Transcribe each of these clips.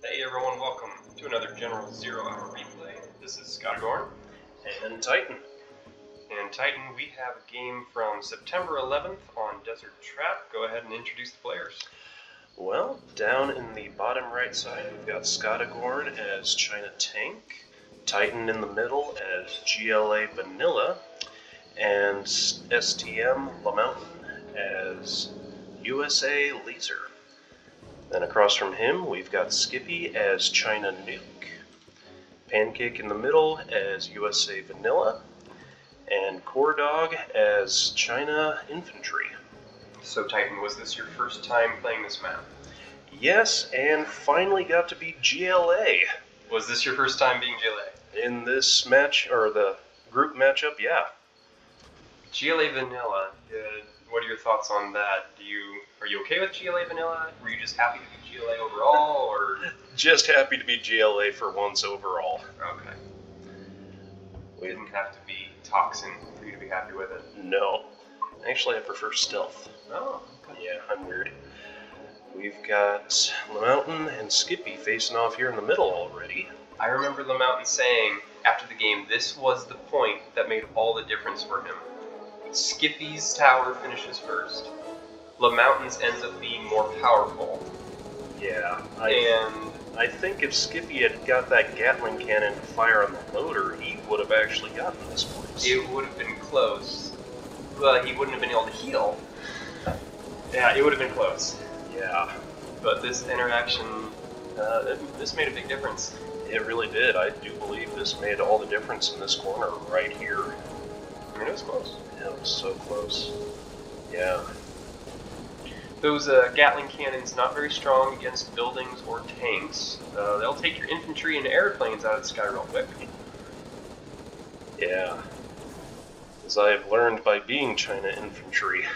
Hey everyone, welcome to another General Zero Hour replay. This is Scottagorn. And Titan. And Titan, we have a game from September 11th on Desert Trap. Go ahead and introduce the players. Well, down in the bottom right side, we've got Scottagorn as China Tank, Titan in the middle as GLA Vanilla, and STM Lamountain as USA Laser. Then across from him, we've got Skippy as China Nuke, Pancake in the middle as USA Vanilla, and Coredawg as China Infantry. So Titan, was this your first time playing this map? Yes, and finally got to be GLA. Was this your first time being GLA? In this match, or the group matchup, yeah. GLA Vanilla, what are your thoughts on that? Are you okay with GLA Vanilla? Were you just happy to be GLA overall, or? Just happy to be GLA for once overall. Okay. We didn't have to be Toxin for you to be happy with it. No. Actually, I prefer Stealth. Oh, okay. Yeah, I'm weird. We've got Lamountain and Skippy facing off here in the middle already. I remember Lamountain saying after the game this was the point that made all the difference for him. Skippy's tower finishes first. Lamountain's ends up being more powerful. Yeah, I think if Skippy had got that Gatling cannon to fire on the loader, he would have actually gotten this place. It would have been close. But he wouldn't have been able to heal. Yeah, it would have been close. Yeah. But this interaction, this made a big difference. It really did. I do believe this made all the difference in this corner right here. I mean, it was close. Yeah, it was so close. Yeah. Those Gatling cannons, not very strong against buildings or tanks. They'll take your infantry and airplanes out of the sky real quick. Yeah. As I have learned by being China Infantry.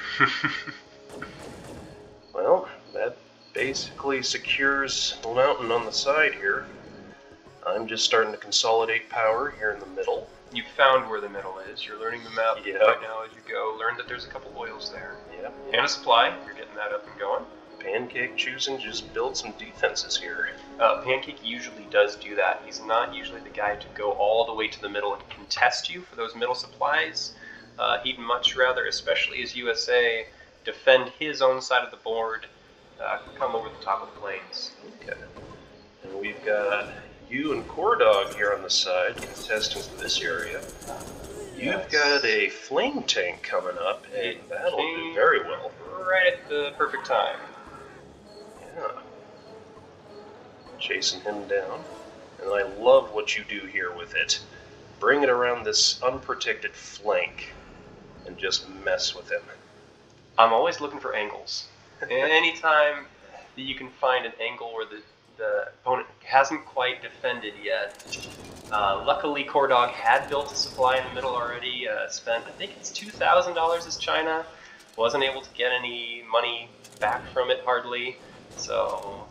Well, that basically secures the mountain on the side here. I'm just starting to consolidate power here in the middle. You found where the middle is. You're learning the map right now as you go. Learn that there's a couple oils there. Yep. And a supply. You're getting that up and going. Pancake choosing to just build some defenses here. Pancake usually does do that. He's not usually the guy to go all the way to the middle and contest you for those middle supplies. He'd much rather, especially as USA, defend his own side of the board, come over the top of the plains. Okay. And we've got you and Coredawg here on the side, contesting this area. You've got a flame tank coming up, and that'll do very well. Right at the perfect time. Yeah. Chasing him down. And I love what you do here with it. Bring it around this unprotected flank and just mess with him. I'm always looking for angles. Anytime that you can find an angle where the opponent hasn't quite defended yet. Luckily, Coredawg had built a supply in the middle already. Spent, I think it's $2,000 as China. Wasn't able to get any money back from it hardly. So,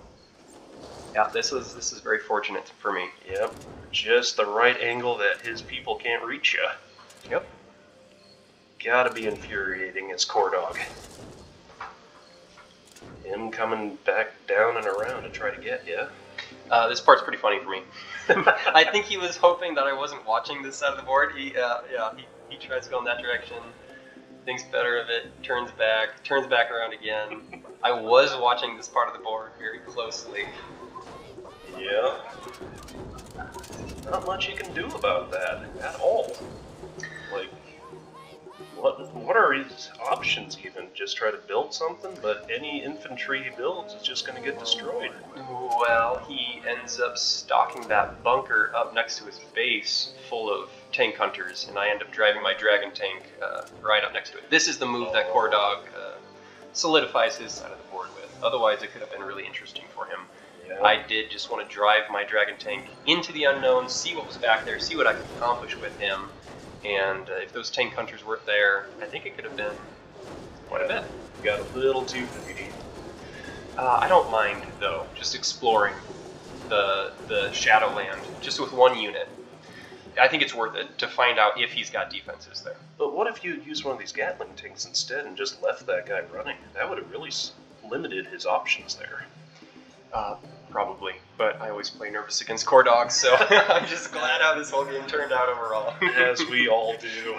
yeah, this is very fortunate for me. Yep, just the right angle that his people can't reach you. Yep. Gotta be infuriating as Coredawg. Him coming back down and around to try to get you. This part's pretty funny for me. I think he was hoping that I wasn't watching this side of the board. He tries to go in that direction, thinks better of it, turns back around again. I was watching this part of the board very closely. Yeah. Not much you can do about that at all. Like, what are his options even? Just try to build something, but any infantry he builds is just going to get destroyed. Well, he ends up stocking that bunker up next to his base full of tank hunters, and I end up driving my dragon tank right up next to it. This is the move that Coredawg solidifies his side of the board with. Otherwise, it could have been really interesting for him. Yeah. I did just want to drive my dragon tank into the unknown, see what was back there, see what I could accomplish with him. And if those tank hunters weren't there, I think it could have been quite a bit. Got a little too greedy. I don't mind, though, just exploring the Shadowland, just with one unit. I think it's worth it to find out if he's got defenses there. But what if you used one of these Gatling tanks instead and just left that guy running? That would have really limited his options there. Probably. But I always play nervous against Coredawg, so I'm just glad how this whole game turned out overall. As we all do.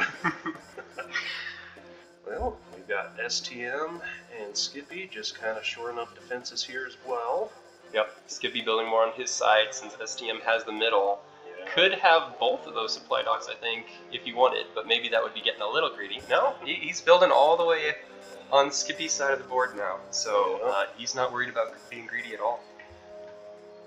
Well, we've got STM and Skippy just kind of shoring up defenses here as well. Yep, Skippy building more on his side since STM has the middle. Yeah. Could have both of those supply docks, I think, if he wanted, but maybe that would be getting a little greedy. No, he's building all the way on Skippy's side of the board now, so he's not worried about being greedy at all.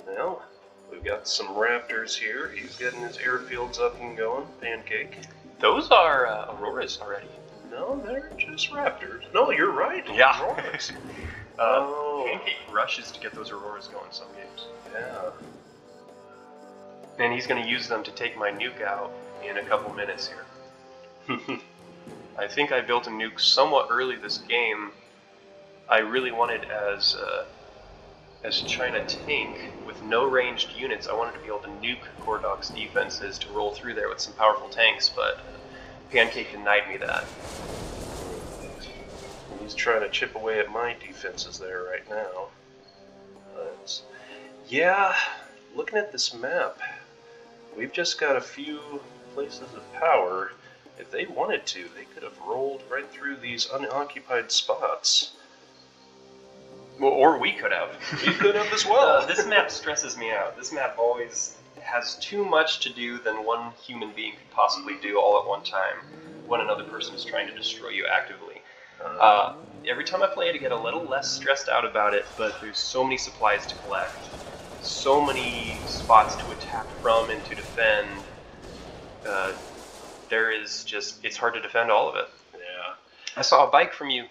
Well, we've got some Raptors here. He's getting his airfields up and going. Pancake. Those are Auroras already. No, they're just Raptors. No, you're right. Yeah. Auroras. Pancake rushes to get those Auroras going some games. Yeah. And he's going to use them to take my nuke out in a couple minutes here. I think I built a nuke somewhat early this game. I really wanted as China tank with no ranged units. I wanted to be able to nuke Coredawg's defenses to roll through there with some powerful tanks, but Pancake denied me that. He's trying to chip away at my defenses there right now. But, yeah, looking at this map, we've just got a few places of power. If they wanted to, they could have rolled right through these unoccupied spots. Well, or we could have. We could have as well. This map stresses me out. This map always has too much to do than one human being could possibly do all at one time when another person is trying to destroy you actively. Every time I play it, I get a little less stressed out about it, but there's so many supplies to collect, so many spots to attack from and to defend. There is just, it's hard to defend all of it. Yeah. I saw a bike from you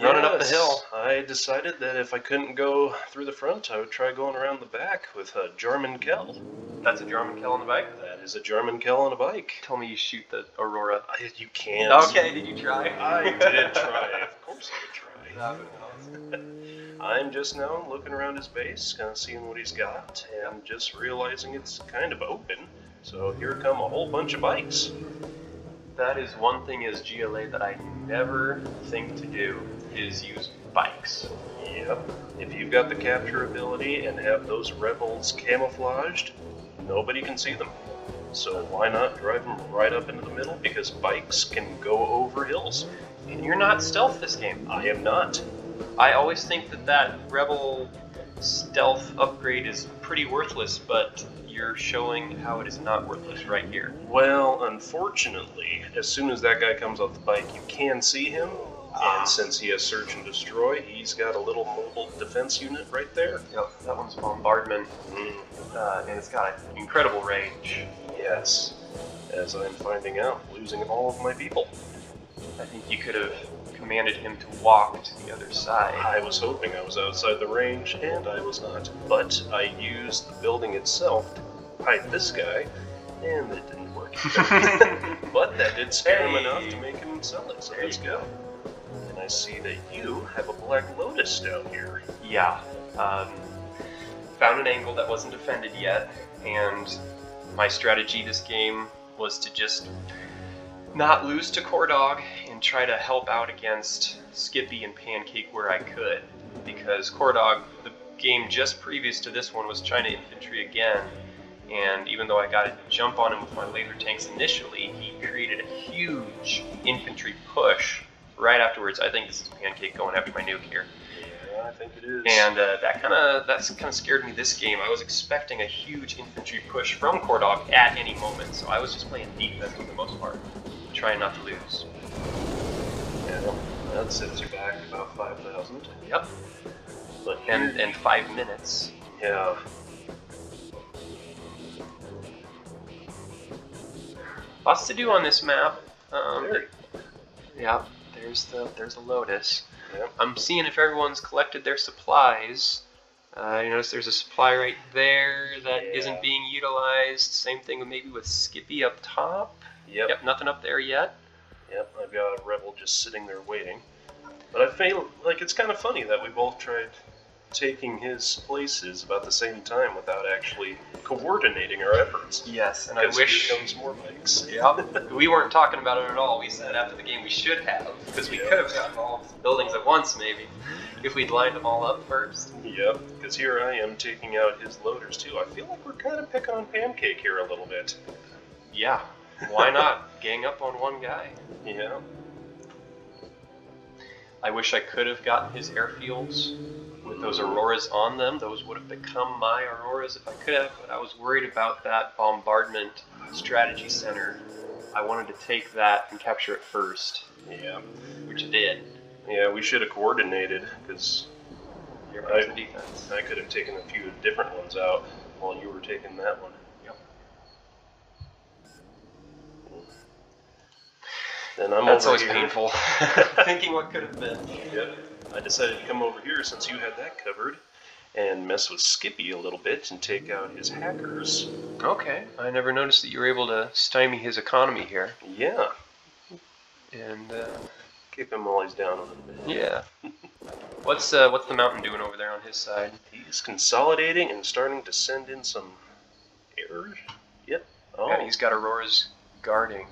running up the hill. I decided that if I couldn't go through the front, I would try going around the back with a German Kell. That's a German Kell on the bike? That is a German Kell on a bike. Tell me you shoot the Aurora. You can't. Okay, did you try? I did try. Of course I would try. That would be awesome. I'm just now looking around his base, kind of seeing what he's got, and just realizing it's kind of open. So here come a whole bunch of bikes. That is one thing as GLA that I never think to do, is use bikes. Yep. If you've got the capture ability and have those rebels camouflaged, nobody can see them. So why not drive them right up into the middle? Because bikes can go over hills. And you're not stealth this game. I am not. I always think that rebel stealth upgrade is pretty worthless, but you're showing how it is not worthless right here. Well, unfortunately, as soon as that guy comes off the bike, you can see him. And since he has Search and Destroy, he's got a little mobile defense unit right there. Yep, that one's Bombardment, and it's got an incredible range. Yes, as I'm finding out, losing all of my people. I think you could have commanded him to walk to the other side. I was hoping I was outside the range, and I was not. But I used the building itself to hide this guy, and it didn't work either. But that did scare him enough to make him sell it, so let's go. And I see that you have a Black Lotus down here. Yeah. Found an angle that wasn't defended yet, and my strategy this game was to just not lose to Coredawg and try to help out against Skippy and Pancake where I could, because Coredawg, the game just previous to this one, was China infantry again, and even though I got a jump on him with my laser tanks initially, he created a huge infantry push right afterwards. I think this is Pancake going after my nuke here. Yeah, I think it is. And that kind of scared me this game. I was expecting a huge infantry push from Coredawg at any moment, so I was just playing defense for the most part, trying not to lose. Yeah, that sets you back about 5,000. Yep. But and 5 minutes. Yeah. Lots to do on this map. Very. Yeah, there's the Lotus. Yep. I'm seeing if everyone's collected their supplies. You notice there's a supply right there that isn't being utilized. Same thing maybe with Skippy up top. Yep. Nothing up there yet. Yep, I've got a rebel just sitting there waiting. But I feel like it's kind of funny that we both tried taking his places about the same time without actually coordinating our efforts. Yes, and I wish here comes more bikes. Yep. We weren't talking about it at all. We said after the game we should have, because we could have gotten all the buildings at once maybe, if we'd lined them all up first. Yep, because because here I am taking out his loaders too. I feel like we're kind of picking on Pancake here a little bit. Yeah, why not? Gang up on one guy. Yeah. I wish I could have gotten his airfields with those auroras on them. Those would have become my auroras if I could have, but I was worried about that bombardment strategy center. I wanted to take that and capture it first. Yeah. Which I did. Yeah, we should have coordinated, because Here comes the defense. I could have taken a few different ones out while you were taking that one. Yep. Then I'm That's over always here. painful. Thinking what could have been. Yep. I decided to come over here since you had that covered and mess with Skippy a little bit and take out his hackers. Okay. I never noticed that you were able to stymie his economy here. Yeah. And, Keep him while he's down a little bit. yeah. What's the mountain doing over there on his side? He's consolidating and starting to send in some errors. Yep. Oh, Yeah, he's got auroras guarding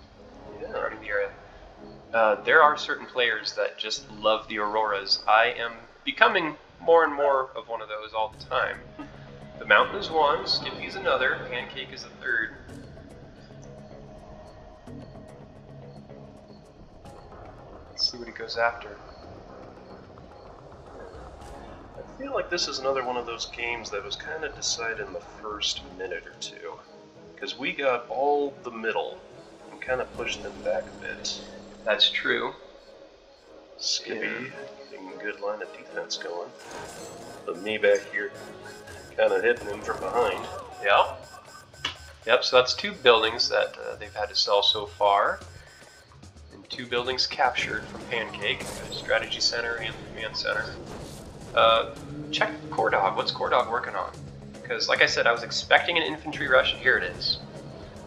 yeah. the area. There are certain players that just love the auroras. I am becoming more and more of one of those all the time. The mountain is one, Skippy is another, Pancake is a third. Let's see what he goes after. I feel like this is another one of those games that was kind of decided in the first minute or two. Because we got all the middle and kind of pushed them back a bit. That's true. Skippy getting a good line of defense going. But me back here kind of hitting him from behind. Yep. Yep, so that's 2 buildings that they've had to sell so far. And 2 buildings captured from Pancake, the strategy center and the command center. Check Coredawg. What's Coredawg working on? Because, like I said, I was expecting an infantry rush. Here it is.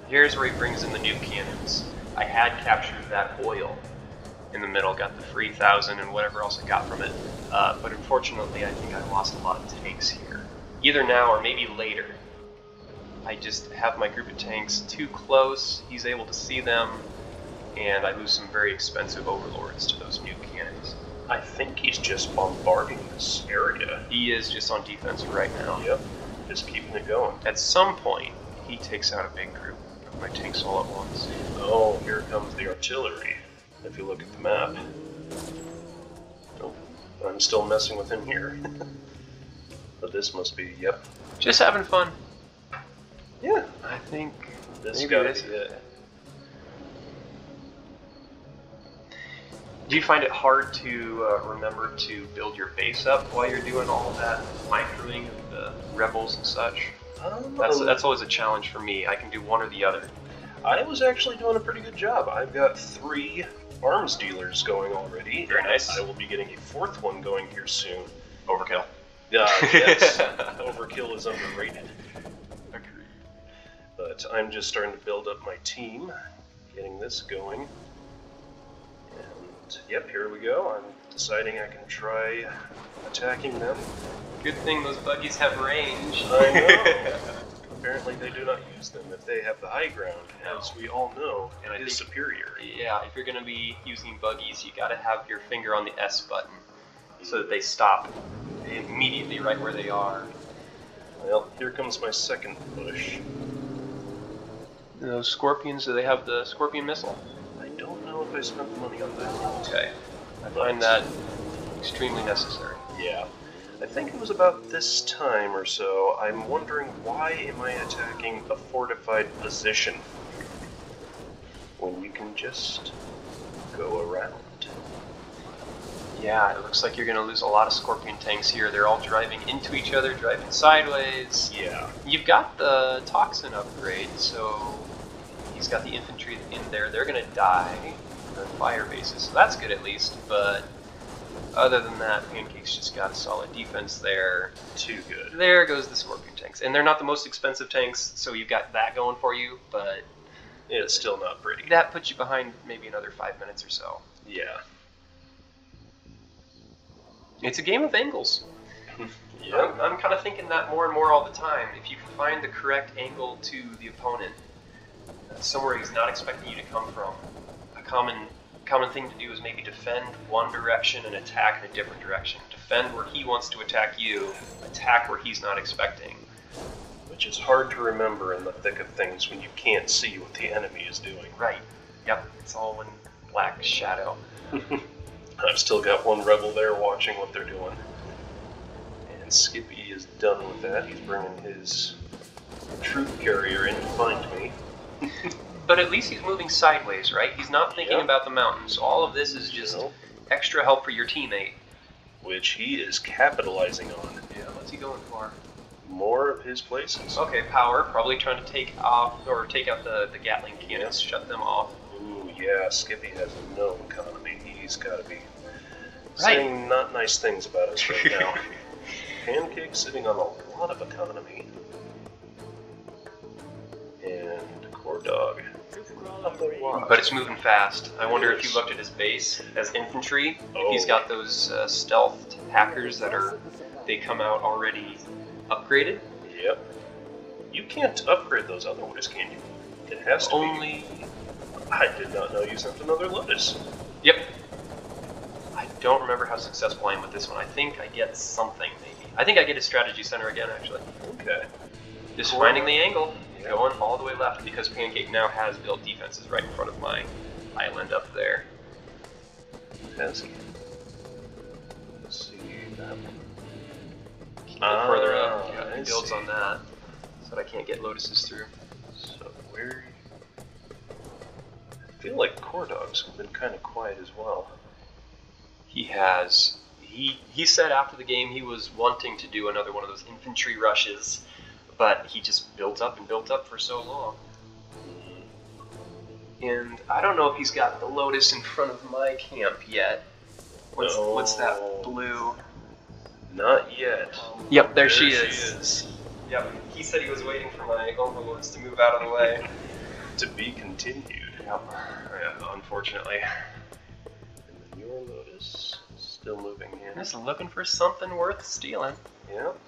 Here's where he brings in the new cannons. I had captured that oil in the middle, got the free 1,000 and whatever else I got from it. But unfortunately, I think I lost a lot of tanks here. Either now or maybe later. I just have my group of tanks too close. He's able to see them, and I lose some very expensive overlords to those new cannons. I think he's just bombarding this area. He is just on defense right now. Yep, just keeping it going. At some point, he takes out a big group of my tanks all at once. Oh, here comes the artillery, if you look at the map. Nope, I'm still messing with him here. But this must be, yep. Just having fun. Yeah, I think this maybe gotta this be is it. Do you find it hard to remember to build your base up while you're doing all of that microing of the rebels and such? That's always a challenge for me. I can do one or the other. I was actually doing a pretty good job. I've got 3 arms dealers going already. Very nice. I will be getting a 4th one going here soon. Overkill. Yes, overkill is underrated. Agreed. But I'm just starting to build up my team, getting this going. And yep, here we go. I'm deciding I can try attacking them. Good thing those buggies have range. I know. Apparently they do not use them if they have the high ground, as we all know, And I is think- superior. Yeah, if you're going to be using buggies, you got to have your finger on the S button so that they stop immediately right where they are. Well, here comes my second push. Those scorpions, do they have the scorpion missile? I don't know if I spent the money on that. Okay. I find that extremely necessary. Yeah. I think it was about this time or so. I'm wondering, why am I attacking a fortified position when you can just go around? Yeah, it looks like you're going to lose a lot of scorpion tanks here. They're all driving into each other, driving sideways. Yeah. You've got the toxin upgrade, so he's got the infantry in there. They're going to die in the fire bases, so that's good at least, but other than that, Pancake's just got a solid defense there. Too good. There goes the scorpion tanks. And they're not the most expensive tanks, so you've got that going for you, but It's still not pretty. that puts you behind maybe another 5 minutes or so. Yeah. It's a game of angles. Yeah. I'm kind of thinking that more and more all the time. If you can find the correct angle to the opponent, somewhere he's not expecting you to come from, a common thing to do is maybe defend one direction and attack in a different direction. defend where he wants to attack you, attack where he's not expecting. Which is hard to remember in the thick of things when you can't see what the enemy is doing. Right. Yep. It's all in black shadow. I've still got one rebel there watching what they're doing. And Skippy is done with that. He's bringing his troop carrier in to find me. But at least he's moving sideways, right? He's not thinking about the mountains. All of this is just extra help for your teammate. Which he is capitalizing on. Yeah, what's he going for? More of his places. Okay, power. Probably trying to take off, or take out the Gatling cannons, shut them off. Ooh, yeah, Skippy has no economy. He's got to be saying not nice things about us right now. Pancake sitting on a lot of economy. And Coredawg. But it's moving fast. I wonder if you looked at his base as infantry, if he's got those stealthed hackers they come out already upgraded. Yep. You can't upgrade those otherwise, can you? It has to Only... I did not know you sent another Lotus. Yep. I don't remember how successful I am with this one. I think I get something, maybe. I think I get a strategy center again, actually. Okay. Just finding the angle. Going all the way left, because Pancake now has built defenses right in front of my island up there. Has he? Let's see that one. A little further up, yeah, he builds on that, so that I can't get Lotuses through. So where... I feel like Coredawg's been kind of quiet as well. He has. He said after the game he was wanting to do another one of those infantry rushes, but he just built up and built up for so long. And I don't know if he's got the Lotus in front of my camp yet. What's that blue? Not yet. Yep, there she is. Yep, he said he was waiting for my overlords to move out of the way. To be continued. Yep. Yeah, unfortunately. And then your Lotus is still moving in. Just looking for something worth stealing. Yep.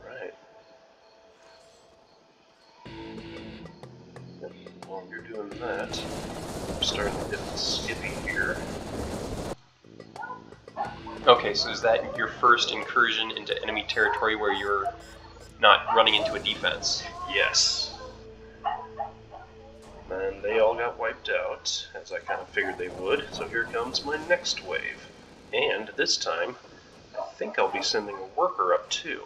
Right. Yep. While you're doing that, I'm starting to get the Skippy here. Okay, so is that your first incursion into enemy territory where you're not running into a defense? Yes. And they all got wiped out, as I kind of figured they would, so here comes my next wave. And this time, I think I'll be sending a worker up too.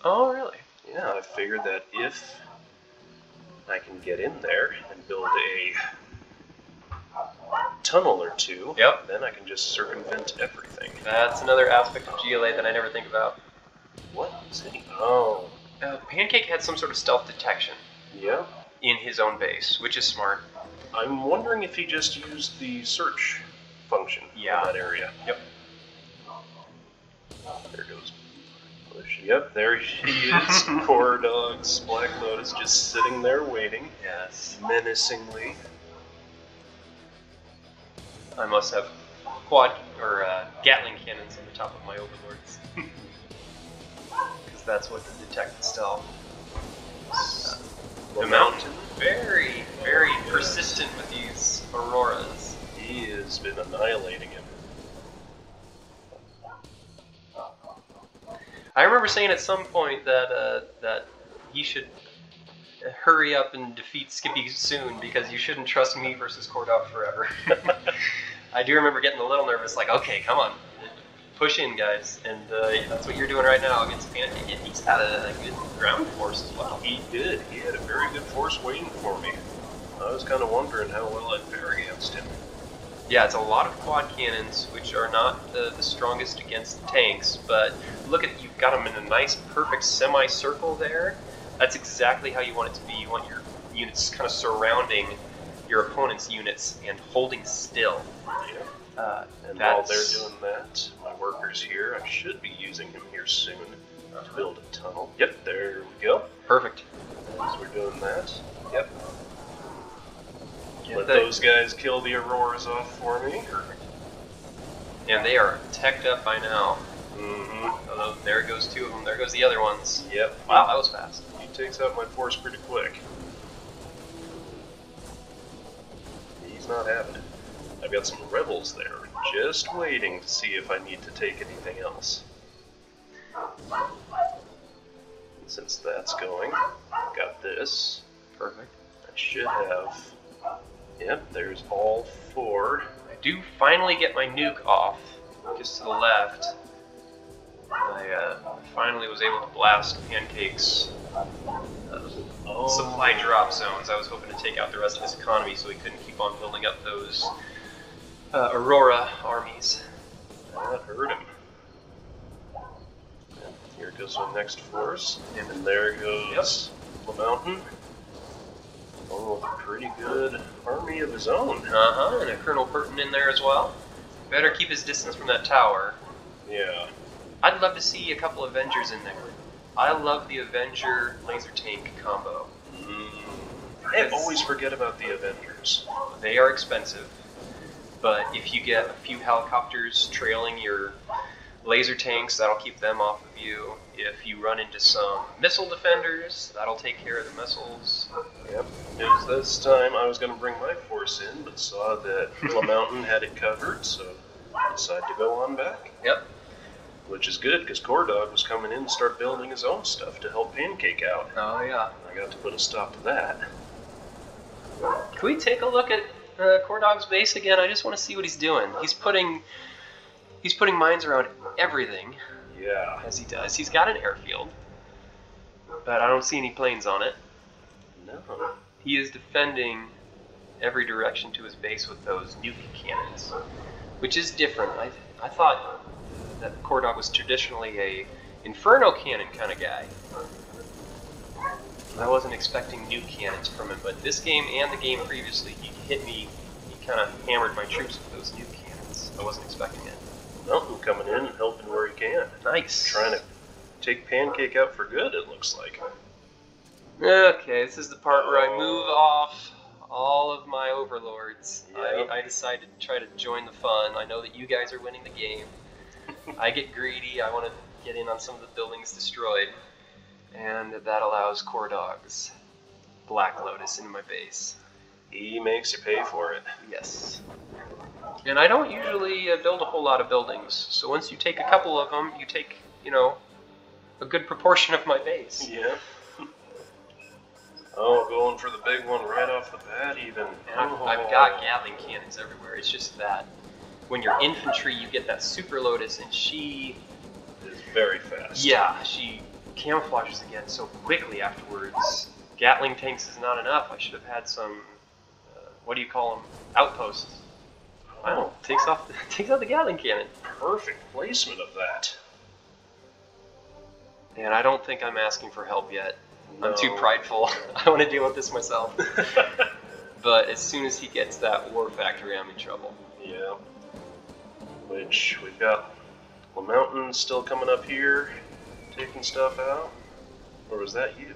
Oh, really? Yeah, I figured that if I can get in there and build a tunnel or two, then I can just circumvent everything. That's another aspect of GLA that I never think about. What is it? Oh. Pancake had some sort of stealth detection. Yeah. In his own base, which is smart. I'm wondering if he just used the search function in that area. Yep. There goes Bush. Yep, there he is. Coredawg's Black Lotus just sitting there waiting. Yes. Menacingly. I must have quad or Gatling cannons on the top of my overlords. Because that's what can detect stealth. The mountain, very, very persistent with these auroras. He has been annihilating him. I remember saying at some point that that he should hurry up and defeat Skippy soon because you shouldn't trust me versus Coredawg forever. I do remember getting a little nervous, like, okay, come on, push in, guys, and that's what you're doing right now against Pancake. He's had a good ground force as well. He did. He had a very good force waiting for me. I was kind of wondering how well I'd fare against him. Yeah, it's a lot of quad cannons, which are not the strongest against tanks, but look at, you've got them in a nice, perfect semicircle there. That's exactly how you want it to be. You want your units kind of surrounding your opponent's units and holding still. And while they're doing that, my worker's here. I should be using him here soon to build a tunnel. Yep, there we go. Perfect. As we're doing that. Yep. Get Let those guys kill the auroras off for me. Perfect. And they are teched up by now. Mm-hmm. Although there goes two of them. There goes the other ones. Yep. Wow, that was fast. He takes out my force pretty quick. He's not having it. I've got some rebels there, just waiting to see if I need to take anything else. Since that's going, got this. Perfect. I should have. Yep, there's all 4. I do finally get my nuke off, just to the left. I finally was able to blast Pancake's supply drop zones. I was hoping to take out the rest of his economy so he couldn't keep on building up those Aurora armies. That hurt him. And here goes my next force, and then there goes the mountain. Oh, a pretty good army of his own. And a Colonel Burton in there as well. Better keep his distance from that tower. Yeah. I'd love to see a couple Avengers in there. I love the Avenger laser tank combo. I always forget about the Avengers. They are expensive, but if you get a few helicopters trailing your laser tanks, that'll keep them off of you. If you run into some missile defenders, that'll take care of the missiles. Yep. It was this time I was going to bring my force in, but saw that the mountain had it covered, so I decided to go on back. Yep. Which is good, because Coredawg was coming in and start building his own stuff to help Pancake out. Oh, yeah. I got to put a stop to that. Can we take a look at Coredawg's base again? I just want to see what he's doing. He's putting mines around everything. Yeah. As he does. He's got an airfield, but I don't see any planes on it. No. He is defending every direction to his base with those nuke cannons, which is different. I thought that Coredawg was traditionally a Inferno cannon kind of guy. I wasn't expecting nuke cannons from him, but this game and the game previously, he hit me, he kind of hammered my troops with those nuke cannons. I wasn't expecting it. Mountain coming in and helping where he can. Nice. Trying to take Pancake out for good, it looks like. Okay, this is the part where I move off all of my overlords. Yep. I decided to try to join the fun. I know that you guys are winning the game. I get greedy. I want to get in on some of the buildings destroyed. And that allows Coredawg's Black Lotus into my base. He makes you pay for it. Yes. And I don't usually build a whole lot of buildings. So once you take a couple of them, you take, a good proportion of my base. Yeah. Oh, going for the big one right off the bat even. And I've got Gatling cannons everywhere. It's just that when you're infantry, you get that Super Lotus, and she is very fast. Yeah, she camouflages again so quickly afterwards. Gatling tanks is not enough. I should have had some, what do you call them? Outposts. I don't know. Takes out the Gatling cannon. Perfect placement of that. And I don't think I'm asking for help yet. No. I'm too prideful. I want to deal with this myself. But as soon as he gets that war factory, I'm in trouble. Yeah. Which, we've got the mountain still coming up here, taking stuff out. Or was that you?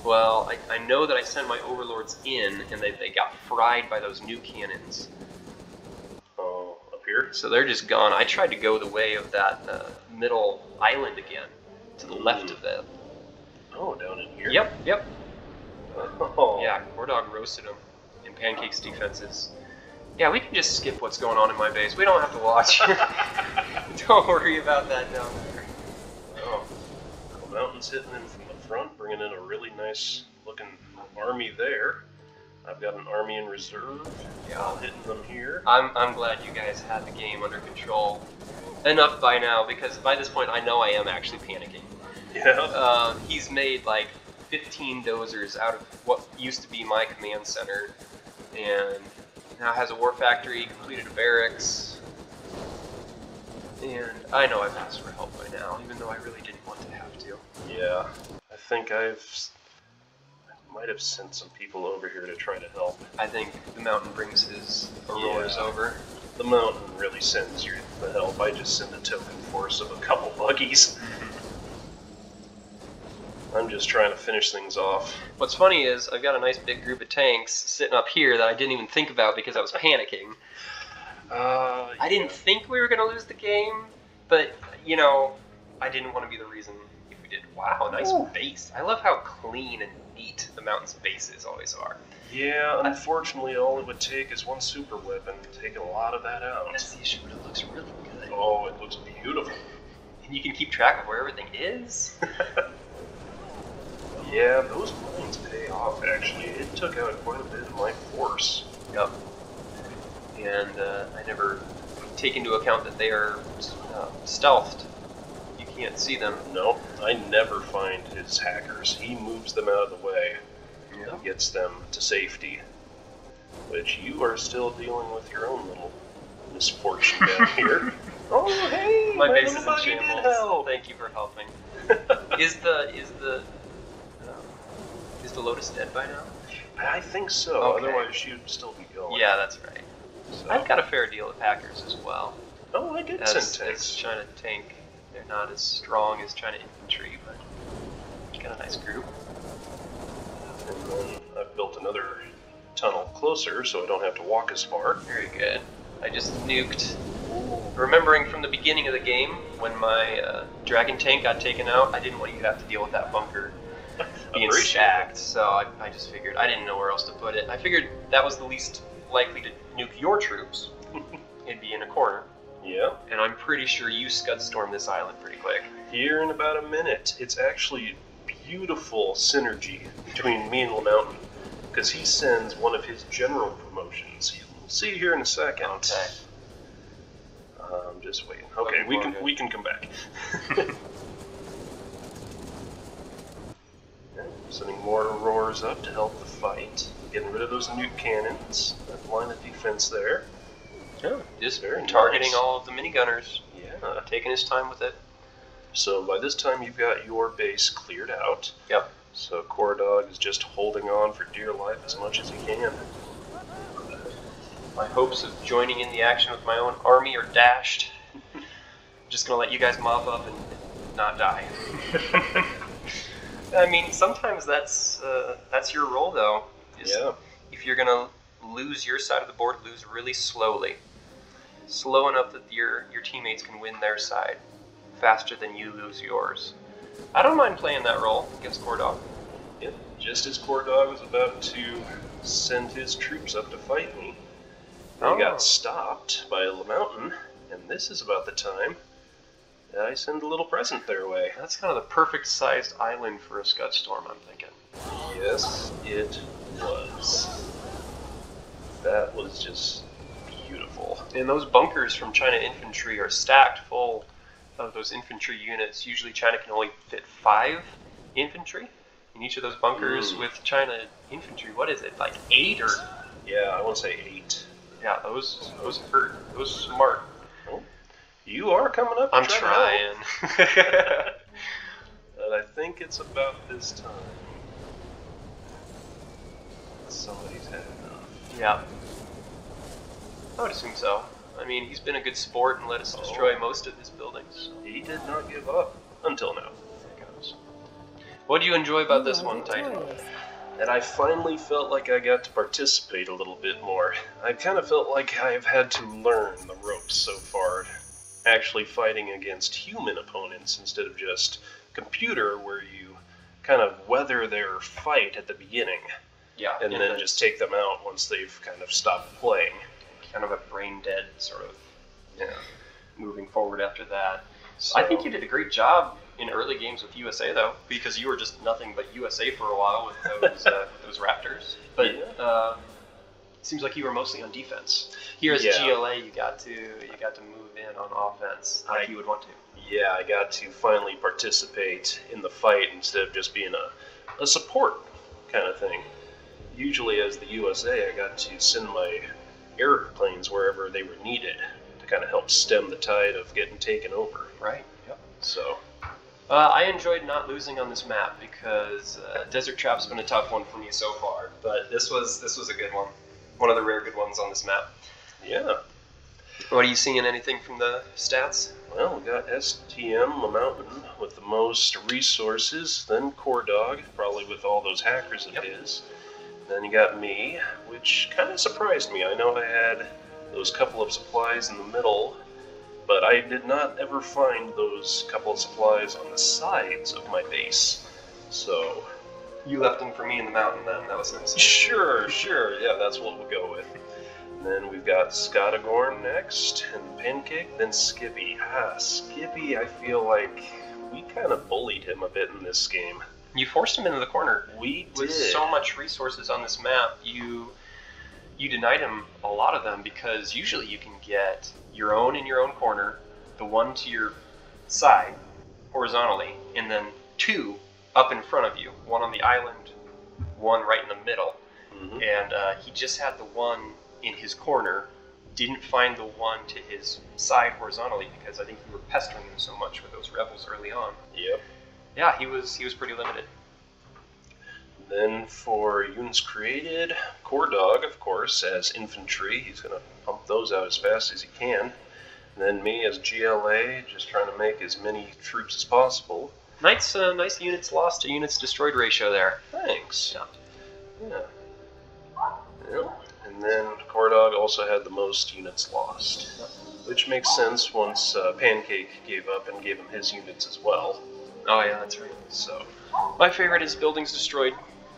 Well, I know that I sent my overlords in, and they got fried by those new cannons. Oh, up here? So they're just gone. I tried to go the way of that middle island again, to the left of that. Oh, down in here? Yep. Oh. Yeah, Coredawg roasted them in Pancake's defenses. Yeah, we can just skip what's going on in my base. We don't have to watch. Don't worry about that down there. Oh, the mountain's hitting in from the front, bringing in a really nice looking army there. I've got an army in reserve. Yeah, all hitting them here. I'm glad you guys had the game under control enough by now, because by this point I know I am actually panicking. Yeah. He's made like 15 dozers out of what used to be my command center, and now has a war factory, completed a barracks, and I know I've asked for help by now, even though I really didn't want to have to. Yeah, I think I might have sent some people over here to try to help. I think the mountain brings his Auroras over. The mountain really sends you the help. I just send a token force of a couple buggies. I'm just trying to finish things off. What's funny is I've got a nice big group of tanks sitting up here that I didn't even think about because I was panicking. I didn't think we were going to lose the game, but, I didn't want to be the reason if we did. Wow, nice base. I love how clean and neat the mountain's bases always are. Yeah, unfortunately, all it would take is one super weapon to take a lot of that out. That's the issue, but it looks really good. Oh, it looks beautiful. And you can keep track of where everything is. Yeah, those mines pay off, actually. It took out quite a bit of my force. Yep. And I never take into account that they are stealthed. You can't see them. Nope, I never find his hackers. He moves them out of the way and gets them to safety. Which you are still dealing with your own little misfortune down here. Oh, hey! My base is in little buddy did shambles. help. Thank you for helping. Is the Lotus dead by now? I think so. Okay. Otherwise, she'd still be going. Yeah, that's right. So. I've got a fair deal of hackers as well. Oh, I did As send tanks. China tank, they're not as strong as China infantry, but you got a nice group. And then I've built another tunnel closer, so I don't have to walk as far. Very good. I just nuked. Remembering from the beginning of the game, when my dragon tank got taken out, I didn't want you to have to deal with that bunker being stacked, so I just figured, I didn't know where else to put it. I figured that was the least likely to nuke your troops. It'd be in a corner. Yeah. And I'm pretty sure you scud stormed this island pretty quick. Here in about a minute. It's actually beautiful synergy between me and LeMountain, because he sends one of his general promotions. You'll see here in a second. Okay. I'm just waiting. Okay, we can come back. Sending more roars up to help the fight. Getting rid of those nuke cannons. That line of defense there. Yeah, just very targeting nice. all of the minigunners. Yeah. Taking his time with it. So by this time you've got your base cleared out. Yep. So Coredawg is just holding on for dear life as much as he can. My hopes of joining in the action with my own army are dashed. I'm just gonna let you guys mop up and not die. I mean, sometimes that's your role, though. Yeah. If you're gonna lose your side of the board, lose really slowly, slow enough that your teammates can win their side faster than you lose yours. I don't mind playing that role against Coredawg. Yep. Just as Coredawg was about to send his troops up to fight me, they got stopped by LeMountain, and this is about the time that I send a little present their way. That's kind of the perfect sized island for a Scud Storm, I'm thinking. Yes, it was. That was just beautiful. And those bunkers from China infantry are stacked full of those infantry units. Usually China can only fit 5 infantry in each of those bunkers. With China infantry, what is it, like 8 or? Yeah, I want to say 8. Yeah, those hurt. Those smart. Oh, you are coming up. I'm trying. And I think it's about this time. Somebody's had enough. Yeah. I would assume so. I mean, he's been a good sport and let us destroy most of his buildings. He did not give up until now. There goes. What do you enjoy about this one, Titan? And I finally felt like I got to participate a little bit more. I kind of felt like I've had to learn the ropes so far, actually fighting against human opponents instead of just computer, where you kind of weather their fight at the beginning. Yeah. And then just take them out once they've kind of stopped playing. Kind of a brain dead sort of moving forward after that. So, I think you did a great job in early games with USA, though, because you were just nothing but USA for a while with those Raptors. But it seems like you were mostly on defense. Here as GLA, you got to move in on offense like you would want to. Yeah, I got to finally participate in the fight instead of just being a support kind of thing. Usually as the USA, I got to send my airplanes wherever they were needed to kind of help stem the tide of getting taken over. Right. Yep. So I enjoyed not losing on this map because Desert Trap's been a tough one for me so far, but this was a good one. One of the rare good ones on this map. Yeah. What are you seeing? Anything from the stats? Well, we got STM LeMountain with the most resources, then Coredawg, probably with all those hackers of his. Then you got me, which kind of surprised me. I know I had those couple of supplies in the middle, but I did not ever find those couple of supplies on the sides of my base. So, You left them for me in the mountain then, that was nice. sure, yeah, that's what we'll go with. And then we've got Scottagorn next, and Pancake, then Skippy. Skippy, I feel like we kind of bullied him a bit in this game. You forced him into the corner. We did. With so much resources on this map, you denied him a lot of them, because usually you can get your own in your own corner, the one to your side, horizontally, and then two up in front of you. One on the island, one right in the middle. Mm-hmm. And he just had the one in his corner, didn't find the one to his side horizontally, because I think you were pestering him so much with those rebels early on. Yep. Yeah, he was pretty limited. Then for units created, Coredawg, of course, as infantry. He's going to pump those out as fast as he can. And then me as GLA, just trying to make as many troops as possible. Nice units lost to units destroyed ratio there. Thanks. Yeah. Yep. And then Coredawg also had the most units lost. Which makes sense once Pancake gave up and gave him his units as well. Oh yeah, that's right. So, My favorite is buildings destroyed,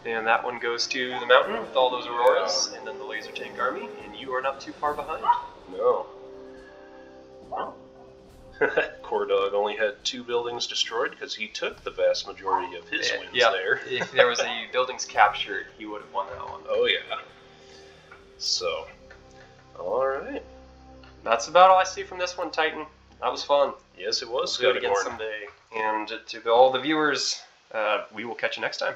and that one goes to the mountain with all those auroras, and then the laser tank army, and you are not too far behind. no. Coredawg only had 2 buildings destroyed because he took the vast majority of his wins there. If there was a buildings captured, he would have won that one. Oh yeah. So, alright. That's about all I see from this one, Titan. That was fun. Yes, it was. We'll do it again someday. And to all the viewers, we will catch you next time.